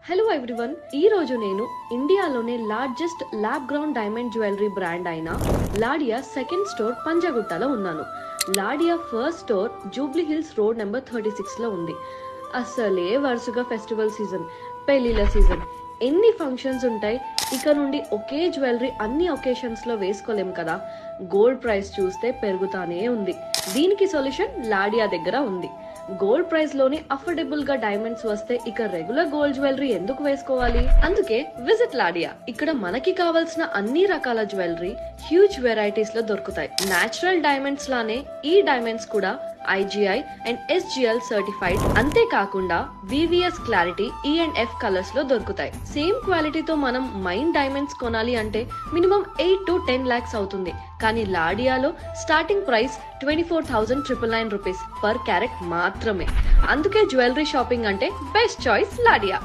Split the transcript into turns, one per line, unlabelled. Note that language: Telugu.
హలో ఎవ్రీవన్, ఈ రోజు నేను ఇండియాలోనే largest lab ground diamond jewellery brand అయిన లాడియా సెకండ్ స్టోర్ పంజాగుట్టలో ఉన్నాను. Ladia first store Jubilee Hills road number 36లో ఉంది. అసలే వరుసగా ఫెస్టివల్ సీజన్, పెళ్లిళ్ళ సీజన్, ఎన్ని ఫంక్షన్స్ ఉంటాయి. ఇక నుండి ఒకే జ్యువెలరీ అన్ని ఒకేషన్స్ లో వేసుకోలేం కదా. గోల్డ్ ప్రైస్ చూస్తే పెరుగుతానే ఉంది. దీనికి సొల్యూషన్ లాడియా దగ్గర ఉంది. గోల్డ్ ప్రైస్ లోని అఫోర్డబుల్ గా డైమండ్స్ వస్తే ఇక రెగ్యులర్ గోల్డ్ జ్యువెలరీ ఎందుకు వేసుకోవాలి? అందుకే విజిట్ లాడియా. ఇక్కడ మనకి కావాల్సిన అన్ని రకాల జ్యువెలరీ హ్యూజ్ వెరైటీస్ లో దొరుకుతాయి. నేచురల్ డైమండ్స్ లానే ఈ డైమండ్స్ కూడా IGI అండ్ SGL సర్టిఫైడ్. అంతేకాకుండా VVS క్లారిటీ E&F కలర్స్ లో దొరుకుతాయి. సేమ్ క్వాలిటీతో మనం మైన్ డైమండ్స్ కొనాలి అంటే మినిమం 8 to 10 lakhs అవుతుంది. కానీ లాడియాలో starting price 24,999 rupees per carat మాత్రమే. అందుకే జ్యువెలరీ షాపింగ్ అంటే బెస్ట్ చాయిస్ లాడియా.